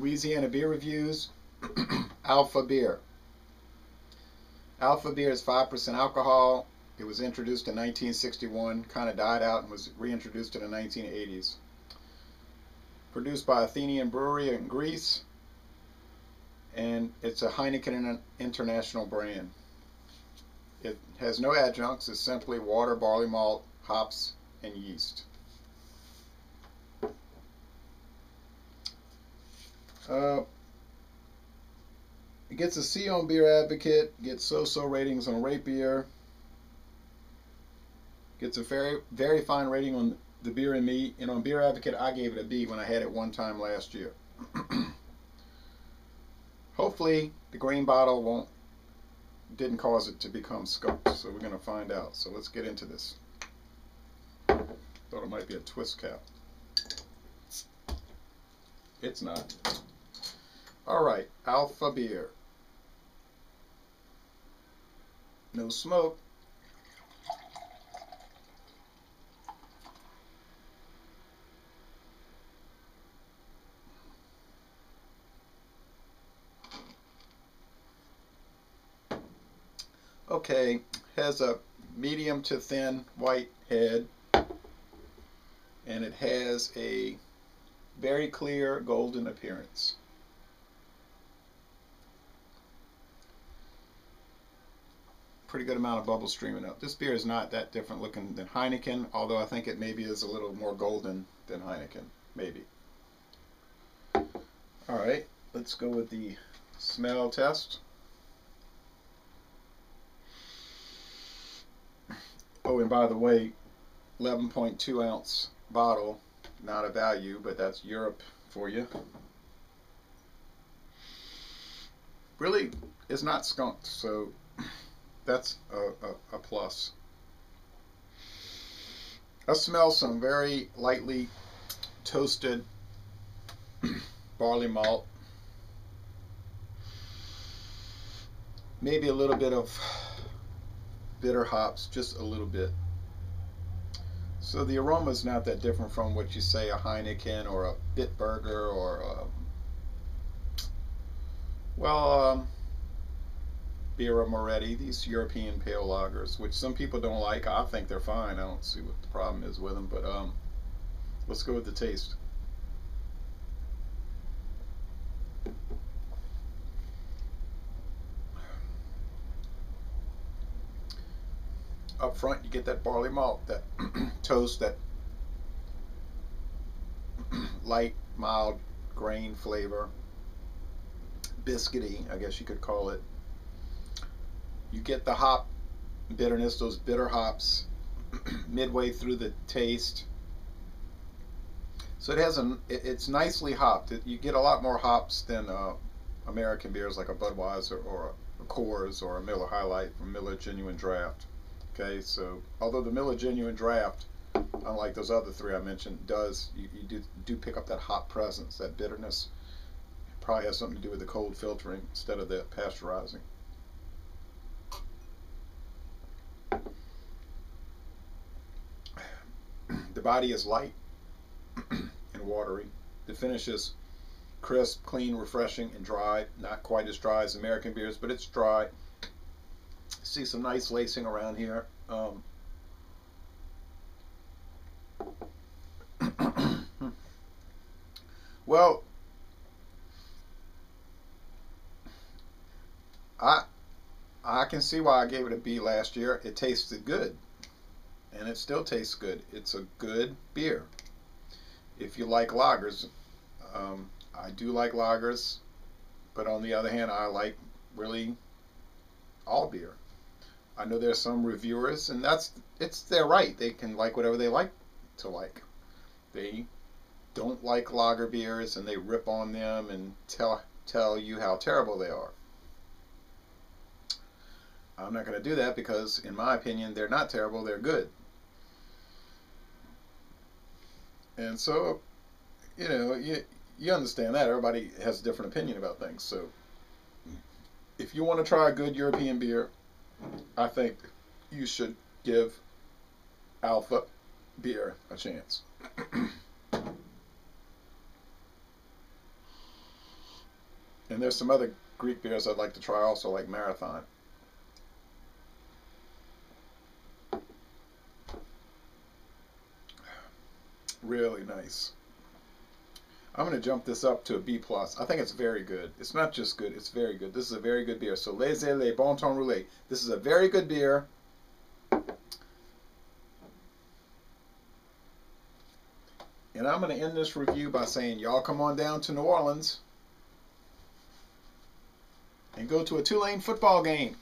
Louisiana beer reviews. Alfa beer. Alfa beer is 5% alcohol. It was introduced in 1961, kind of died out and was reintroduced in the 1980s. Produced by Athenian Brewery in Greece, and it's a Heineken International brand. It has no adjuncts. It's simply water, barley malt, hops, and yeast. It gets a C on Beer Advocate, gets so-so ratings on Rate Beer, gets a very fine rating on the Beer and Me, and on Beer Advocate I gave it a B when I had it one time last year. Hopefully the green bottle didn't cause it to become skunked, so we're going to find out. So let's get into this. Thought it might be a twist cap. It's not. Alright, Alfa beer. No smoke. Okay, has a medium to thin white head, and it has a very clear golden appearance. Pretty good amount of bubbles streaming up. This beer is not that different looking than Heineken, although I think it maybe is a little more golden than Heineken, maybe. Alright, let's go with the smell test. Oh, and by the way, 11.2 ounce bottle, not a value, but that's Europe for you. Really, it's not skunked, so that's a plus. I smell some very lightly toasted barley malt. Maybe a little bit of bitter hops, just a little bit. So the aroma is not that different from what you say a Heineken or a Bitburger or Birra Moretti, these European pale lagers, which some people don't like. I think they're fine. I don't see what the problem is with them, but let's go with the taste. Up front, you get that barley malt, that toast, that light, mild grain flavor, biscuity, I guess you could call it. You get the hop bitterness, those bitter hops, midway through the taste. So it has it's nicely hopped. You get a lot more hops than American beers like a Budweiser or a Coors or a Miller High Life or Miller Genuine Draft. Okay, so although the Miller Genuine Draft, unlike those other three I mentioned, you do pick up that hop presence, that bitterness. It probably has something to do with the cold filtering instead of the pasteurizing. The body is light and watery. The finish is crisp, clean, refreshing, and dry. Not quite as dry as American beers, but it's dry. See some nice lacing around here. Well, I can see why I gave it a B last year. It tasted good, and it still tastes good. It's a good beer. If you like lagers, I do like lagers, but on the other hand, I like really all beer. I know there's some reviewers, and it's their right. They can like whatever they like to like. They don't like lager beers, and they rip on them and tell you how terrible they are. I'm not going to do that because, in my opinion, they're not terrible. They're good. And so, you know, you understand that. Everybody has a different opinion about things. So if you want to try a good European beer, I think you should give Alfa beer a chance. And there's some other Greek beers I'd like to try also, like Marathon. Really nice. I'm going to jump this up to a B+. I think it's very good. It's not just good, it's very good. This is a very good beer. So, Laissez les bon temps rouler. This is a very good beer. And I'm going to end this review by saying, y'all come on down to New Orleans and go to a Tulane football game.